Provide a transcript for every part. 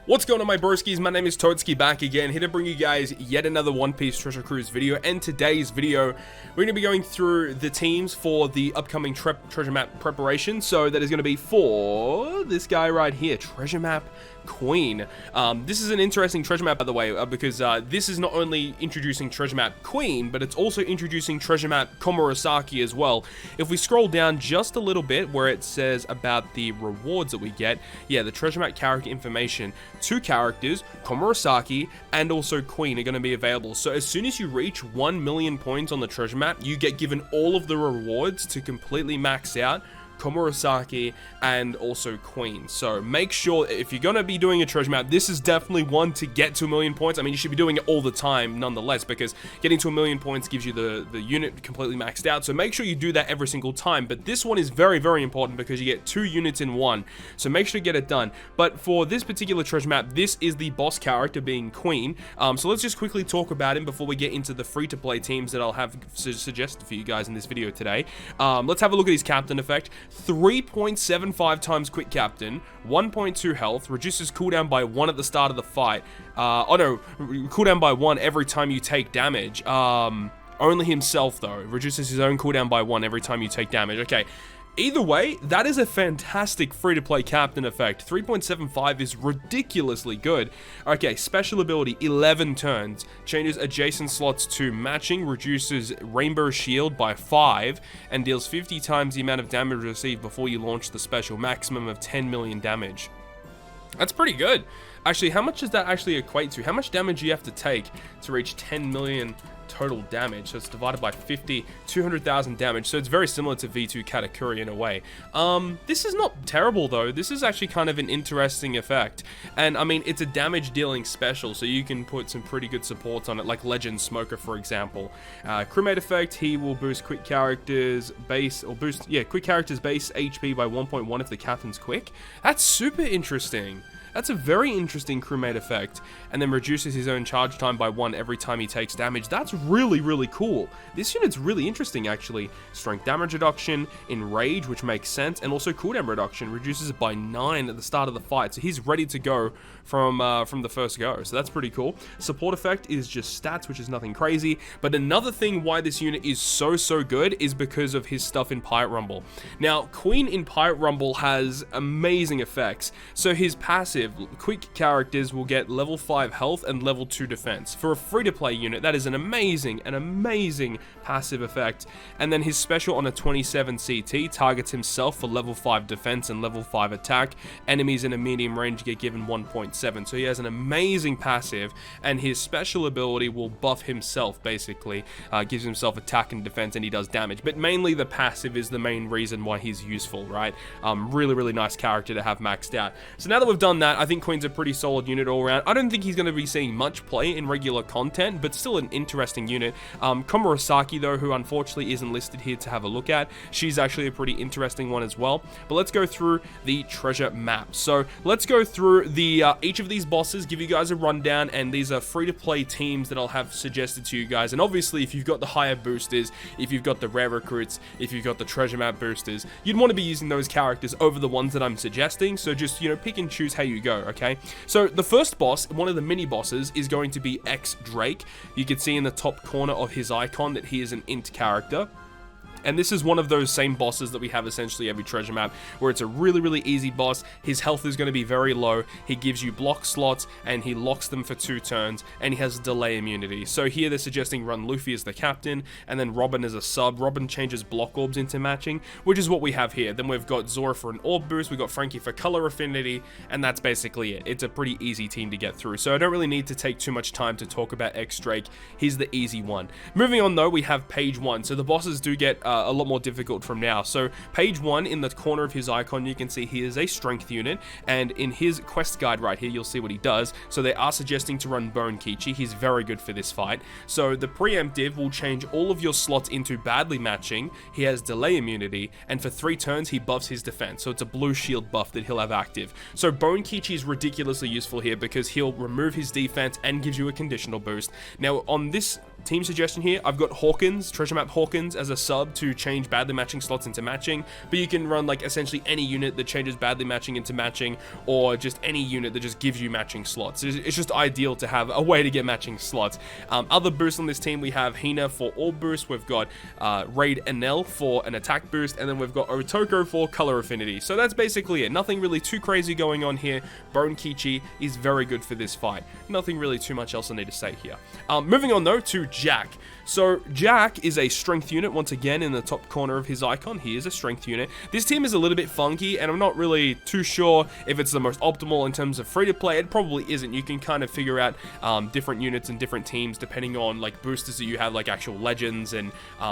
What's going on, my broskiis? My name is Toadskii, back again, here to bring you guys yet another One Piece Treasure Cruise video. And today's video, we're going to be going through the teams for the upcoming treasure map preparation. So that is going to be for this guy right here, Treasure Map Queen. This is an interesting treasure map, by the way, because this is not only introducing Treasure Map Queen, but it's also introducing Treasure Map Komurasaki as well. If we scroll down just a little bit where it says about the rewards that we get, yeah, the Treasure Map character information, 2 characters, Komurasaki and also Queen, are going to be available. So as soon as you reach 1 million points on the treasure map, you get given all of the rewards to completely max out Komurasaki and also Queen. So make sure, if you're going to be doing a treasure map, this is definitely one to get to 1 million points. I mean, you should be doing it all the time nonetheless, because getting to 1 million points gives you the unit completely maxed out. So make sure you do that every single time. But this one is very, very important because you get 2 units in one. So make sure to get it done. But for this particular treasure map, this is the boss character being Queen. So let's just quickly talk about him before we get into the free-to-play teams that I'll have suggested for you guys in this video today. Let's have a look at his captain effect. 3.75 times quick captain, 1.2 health, reduces cooldown by 1 at the start of the fight. Cooldown by 1 every time you take damage. Only himself though, reduces his own cooldown by 1 every time you take damage. Okay. Either way, that is a fantastic free-to-play captain effect. 3.75 is ridiculously good. Okay, special ability, 11 turns. Changes adjacent slots to matching, reduces Rainbow Shield by 5, and deals 50 times the amount of damage received before you launch the special, maximum of 10 million damage. That's pretty good. Actually, how much does that actually equate to? How much damage do you have to take to reach 10 million total damage? So it's divided by 50, 200,000 damage. So it's very similar to V2 Katakuri in a way. This is not terrible though. This is actually kind of an interesting effect. And I mean, it's a damage dealing special, so you can put some pretty good supports on it, like Legend Smoker, for example. Crewmate effect, he will boost quick characters base, or boost, yeah, quick characters base HP by 1.1 if the captain's quick. That's super interesting. That's a very interesting crewmate effect, and then reduces his own charge time by 1 every time he takes damage. That's really, really cool. This unit's really interesting, actually. Strength damage reduction, enrage, which makes sense, and also cooldown reduction, reduces it by 9 at the start of the fight, so he's ready to go from the first go, so that's pretty cool. Support effect is just stats, which is nothing crazy, but another thing why this unit is so good is because of his stuff in Pirate Rumble. Now, Queen in Pirate Rumble has amazing effects, so his passive, quick characters will get level 5 health and level 2 defense. For a free-to-play unit, that is an amazing passive effect. And then his special on a 27 CT targets himself for level 5 defense and level 5 attack. Enemies in a medium range get given 1.7. So he has an amazing passive, and his special ability will buff himself, basically. Gives himself attack and defense, and he does damage. But mainly the passive is the main reason why he's useful, right? Really nice character to have maxed out. So now that we've done that, I think Queen's a pretty solid unit all around. I don't think he's going to be seeing much play in regular content, but still an interesting unit. Komurasaki, though, who unfortunately isn't listed here to have a look at, she's actually a pretty interesting one as well. But let's go through the treasure map. So let's go through the each of these bosses, give you guys a rundown, and these are free-to-play teams that I'll have suggested to you guys. And obviously, if you've got the higher boosters, if you've got the rare recruits, if you've got the treasure map boosters, you'd want to be using those characters over the ones that I'm suggesting. So just, you know, pick and choose how you go, okay? So the first boss, one of the mini bosses, is going to be X Drake. You can see in the top corner of his icon that he is an int character. And this is one of those same bosses that we have essentially every treasure map, where it's a really easy boss. His health is going to be very low. He gives you block slots, and he locks them for 2 turns, and he has delay immunity. So here they're suggesting run Luffy as the captain, and then Robin as a sub. Robin changes block orbs into matching, which is what we have here. Then we've got Zora for an orb boost, we've got Frankie for color affinity, and that's basically it. It's a pretty easy team to get through, so I don't really need to take too much time to talk about X Drake. He's the easy one. Moving on though, we have page 1. So the bosses do get a lot more difficult from now. So page 1, in the corner of his icon, you can see he is a strength unit, and in his quest guide right here, you'll see what he does. So they are suggesting to run Bone Kichi. He's very good for this fight. So the preemptive will change all of your slots into badly matching. He has delay immunity, and for 3 turns he buffs his defense. So it's a blue shield buff that he'll have active. So Bone Kichi is ridiculously useful here because he'll remove his defense and gives you a conditional boost. Now on this team suggestion here, I've got Hawkins, treasure map Hawkins as a sub to change badly matching slots into matching, but you can run like essentially any unit that changes badly matching into matching, or just any unit that just gives you matching slots. It's just ideal to have a way to get matching slots. Other boosts on this team, we have Hina for orb boost, we've got Raid Enel for an attack boost, and then we've got Otoko for color affinity. So that's basically it. Nothing really too crazy going on here. Bone Kichi is very good for this fight. Nothing really too much else I need to say here. Moving on though to Jack. So Jack is a strength unit. Once again, in the top corner of his icon, he is a strength unit. This team is a little bit funky, and I'm not really too sure if it's the most optimal in terms of free to play. It probably isn't. You can kind of figure out different units and different teams depending on like boosters that you have, like actual legends and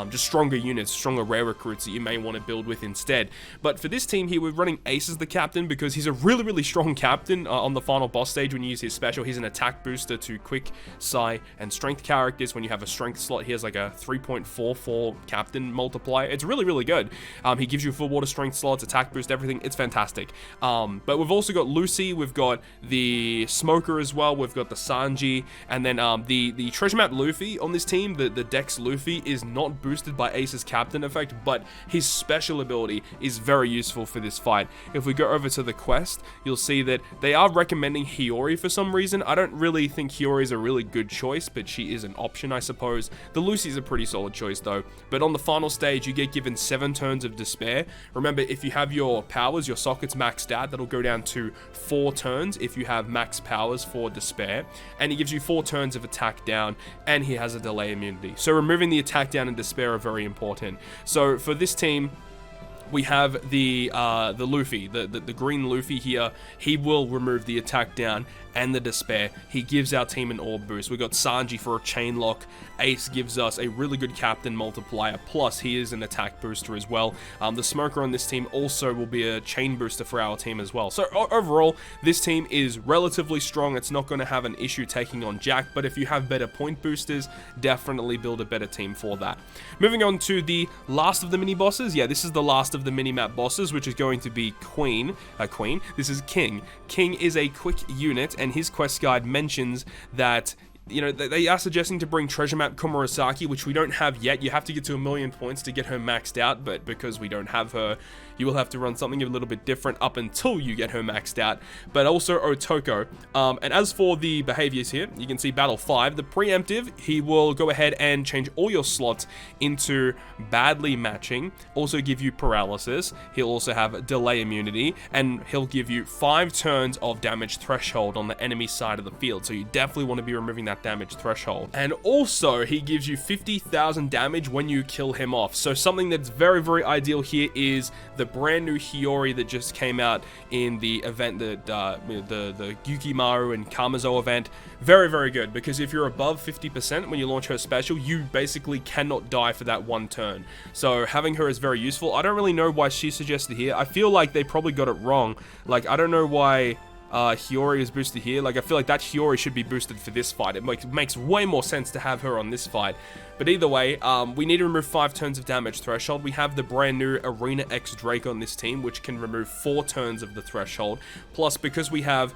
just stronger units, stronger rare recruits that you may want to build with instead. But for this team here, we're running Ace as the captain because he's a really strong captain on the final boss stage. When you use his special, he's an attack booster to quick, psi, and strength characters. When you have a strength slot, he has like a 3.44 captain multiplier. It's really good. He gives you full water strength slots, attack boost, everything. It's fantastic. But we've also got Lucy, we've got the Smoker as well, we've got the Sanji, and then the treasure map Luffy on this team, the Dex Luffy, is not boosted by Ace's captain effect, but his special ability is very useful for this fight. If we go over to the quest, you'll see that they are recommending Hiyori for some reason. I don't really think Hiyori is a really good choice, but she is an option, I suppose. The Lucy's a pretty solid choice though. But on the final stage, you get given 7 turns of despair. Remember, if you have your powers, your sockets maxed out, that'll go down to 4 turns if you have max powers for despair. And he gives you 4 turns of attack down, and he has a delay immunity. So removing the attack down and despair are very important. So for this team, we have the Luffy, the green Luffy here. He will remove the attack down and the despair. He gives our team an orb boost. We got Sanji for a chain lock. Ace gives us a really good captain multiplier, plus he is an attack booster as well. The Smoker on this team also will be a chain booster for our team as well. So overall, this team is relatively strong. It's not going to have an issue taking on Jack, but if you have better point boosters, definitely build a better team for that. Moving on to the last of the mini bosses. Yeah, this is the last of the mini map bosses, which is going to be Queen. This is King. King is a quick unit, and his quest guide mentions that, you know, they are suggesting to bring treasure map Komurasaki, which we don't have yet. You have to get to 1,000,000 points to get her maxed out, but because we don't have her, you will have to run something a little bit different up until you get her maxed out. But also Otoko. And as for the behaviors here, you can see Battle 5, the preemptive, he will go ahead and change all your slots into badly matching, also give you paralysis. He'll also have delay immunity, and he'll give you 5 turns of damage threshold on the enemy side of the field. So you definitely want to be removing that damage threshold. And also, he gives you 50,000 damage when you kill him off. So something that's very ideal here is the brand new Hiyori that just came out in the event that the Yukimaru and Kamazo event. Very good, because if you're above 50% when you launch her special, you basically cannot die for that 1 turn. So having her is very useful. I don't really know why she's suggested here. I feel like they probably got it wrong. Like, I don't know why Hiyori is boosted here. Like, I feel like that Hiyori should be boosted for this fight. It makes way more sense to have her on this fight. But either way, we need to remove 5 turns of damage threshold. We have the brand new Arena X Drake on this team, which can remove 4 turns of the threshold. Plus, because we have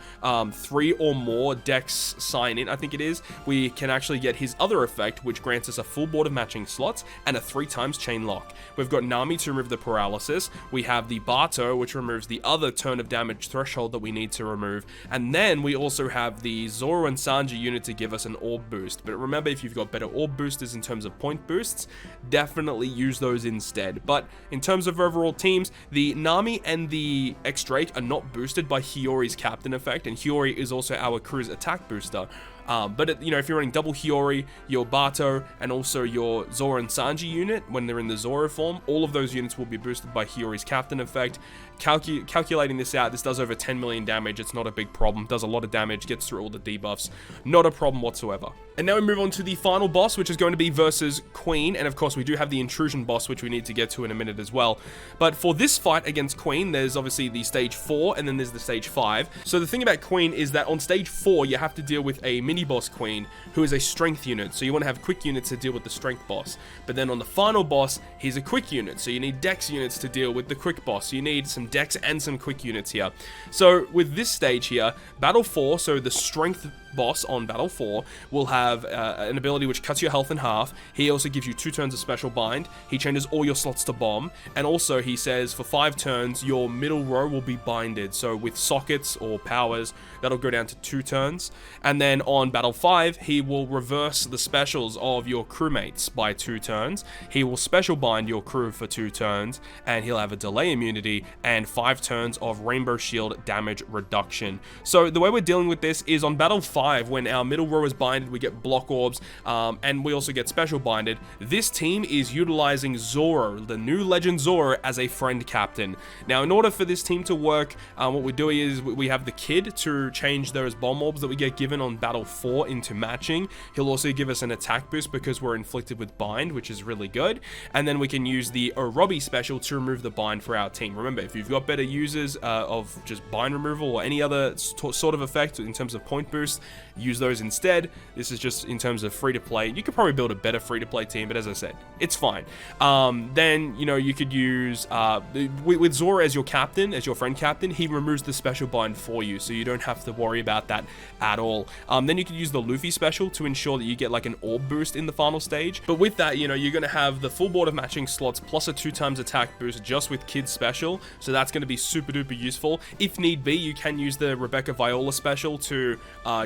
3 or more Dex sign in, I think it is, we can actually get his other effect, which grants us a full board of matching slots and a 3 times chain lock. We've got Nami to remove the paralysis. We have the Bato, which removes the other turn of damage threshold that we need to remove. And then we also have the Zoro and Sanji unit to give us an orb boost. But remember, if you've got better orb boosters in terms of point boosts, definitely use those instead. But in terms of overall teams, the Nami and the X-Drake are not boosted by Hiyori's captain effect, and Hiyori is also our crew's attack booster. But you know, if you're running double Hiyori, your Bato, and also your Zoro and Sanji unit, when they're in the Zoro form, all of those units will be boosted by Hiyori's captain effect. Calculating this out, this does over 10 million damage. It's not a big problem. Does a lot of damage, gets through all the debuffs. Not a problem whatsoever. And now we move on to the final boss, which is going to be versus Queen. And of course, we do have the Intrusion boss, which we need to get to in a minute as well. But for this fight against Queen, there's obviously the stage 4, and then there's the stage 5. So the thing about Queen is that on stage 4, you have to deal with a mini-boss Queen, who is a strength unit. So you want to have quick units to deal with the strength boss. But then on the final boss, he's a quick unit. So you need dex units to deal with the quick boss. So you need some dex and some quick units here. So with this stage here, battle 4, so the strength boss on Battle 4 will have an ability which cuts your health in half. He also gives you 2 turns of special bind. He changes all your slots to bomb, and also he says for 5 turns your middle row will be binded. So with sockets or powers, that'll go down to 2 turns. And then on Battle 5, he will reverse the specials of your crewmates by 2 turns. He will special bind your crew for 2 turns, and he'll have a delay immunity and 5 turns of Rainbow Shield damage reduction. So the way we're dealing with this is on Battle 5, when our middle row is binded, we get block orbs, and we also get special binded. This team is utilizing Zoro, the new legend Zoro, as a friend captain. Now, in order for this team to work, what we're doing is we have the Kid to change those bomb orbs that we get given on Battle 4 into matching. He'll also give us an attack boost because we're inflicted with bind, which is really good. And then we can use the Orobi special to remove the bind for our team. Remember, if you've got better users of just bind removal or any other sort of effect in terms of point boost, use those instead. This is just in terms of free to play. You could probably build a better free to play team, but as I said, it's fine. Then, you know, you could use with Zoro as your captain, as your friend captain, he removes the special bind for you, so you don't have to worry about that at all. Then you could use the Luffy special to ensure that you get like an orb boost in the final stage. But with that, you know, you're going to have the full board of matching slots plus a 2 times attack boost just with Kid's special, so that's going to be super duper useful. If need be, you can use the Rebecca Viola special to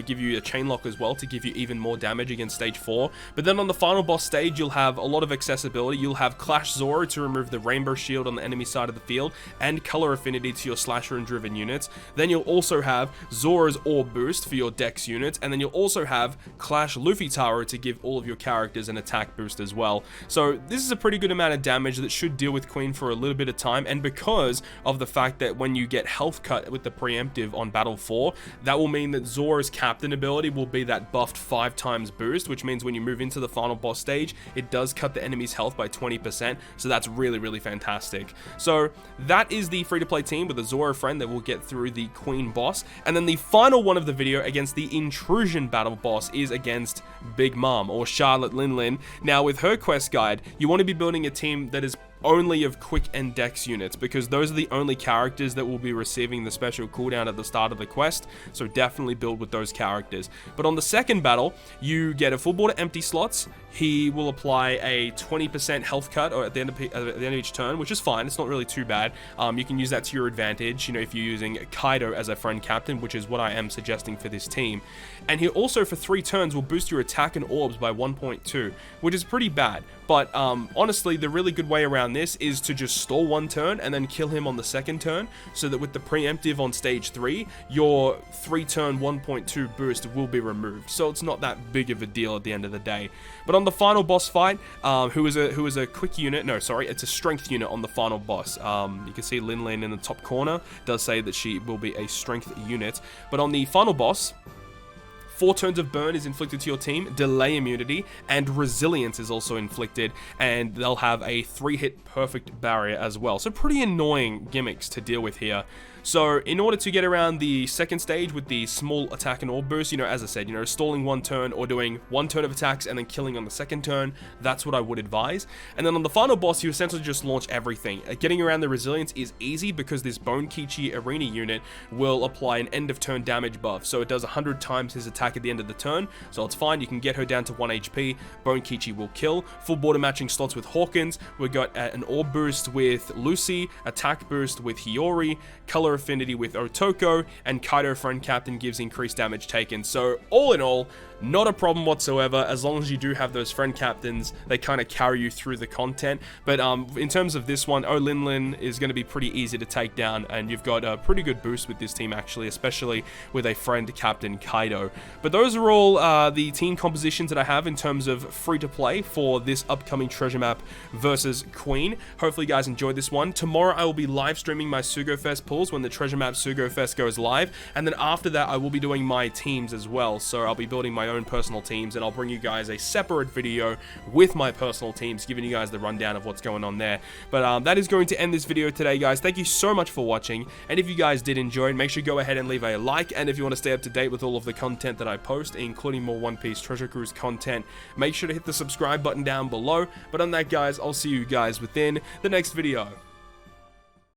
give you a chain lock as well, to give you even more damage against stage 4. But then on the final boss stage, you'll have a lot of accessibility. You'll have Clash Zoro to remove the Rainbow Shield on the enemy side of the field and color affinity to your slasher and driven units. Then you'll also have Zoro's orb boost for your Dex units, and then you'll also have Clash Luffy Taro to give all of your characters an attack boost as well. So this is a pretty good amount of damage that should deal with Queen for a little bit of time, and because of the fact that when you get health cut with the preemptive on Battle 4, that will mean that Zoro's captain ability will be that buffed 5 times boost, which means when you move into the final boss stage, it does cut the enemy's health by 20%, so that's really, really fantastic. So that is the free-to-play team with a Zoro friend that will get through the Queen boss, and then the final one of the video against the Intrusion battle boss is against Big Mom, or Charlotte Linlin. Now, with her quest guide, you want to be building a team that is only of quick and dex units, because those are the only characters that will be receiving the special cooldown at the start of the quest, so definitely build with those characters. But on the second battle, you get a full board of empty slots. He will apply a 20% health cut or at the end of each turn, which is fine. It's not really too bad. You can use that to your advantage, you know, if you're using Kaido as a friend captain, which is what I am suggesting for this team. And he also, for 3 turns, will boost your attack and orbs by 1.2, which is pretty bad. But honestly, the really good way around this is to just stall 1 turn and then kill him on the second turn, so that with the preemptive on stage 3, your 3-turn 1.2 boost will be removed. So it's not that big of a deal at the end of the day. But on the final boss fight, who is a quick unit, no, sorry, it's a strength unit on the final boss. You can see Linlin in the top corner does say that she will be a strength unit. But on the final boss, 4 turns of burn is inflicted to your team, delay immunity, and resilience is also inflicted, and they'll have a 3-hit perfect barrier as well. So pretty annoying gimmicks to deal with here. So in order to get around the second stage with the small attack and orb boost, you know, as I said, you know, stalling 1 turn or doing 1 turn of attacks and then killing on the second turn, that's what I would advise. And then on the final boss, you essentially just launch everything. Getting around the resilience is easy because this Bone Kichi Arena unit will apply an end of turn damage buff. So it does 100 times his attack at the end of the turn, so it's fine. You can get her down to 1 HP. Bone Kichi will kill. Full border matching slots with Hawkins. We've got an orb boost with Lucy, attack boost with Hiyori, color affinity with Otoko, and Kaido friend captain gives increased damage taken. So all in all, not a problem whatsoever, as long as you do have those friend captains. They kind of carry you through the content. But in terms of this one, Linlin is going to be pretty easy to take down, and you've got a pretty good boost with this team actually, especially with a friend captain Kaido. But those are all the team compositions that I have in terms of free to play for this upcoming treasure map versus Queen. Hopefully you guys enjoyed this one. Tomorrow I will be live streaming my Sugo Fest pulls when the treasure map Sugo Fest goes live, and then after that I will be doing my teams as well. So I'll be building my own personal teams, and I'll bring you guys a separate video with my personal teams, giving you guys the rundown of what's going on there. But that is going to end this video today, guys. Thank you so much for watching, and if you guys did enjoy, make sure you go ahead and leave a like, and if you want to stay up to date with all of the content that I post, including more One Piece Treasure Cruise content, make sure to hit the subscribe button down below. But on that, guys, I'll see you guys within the next video.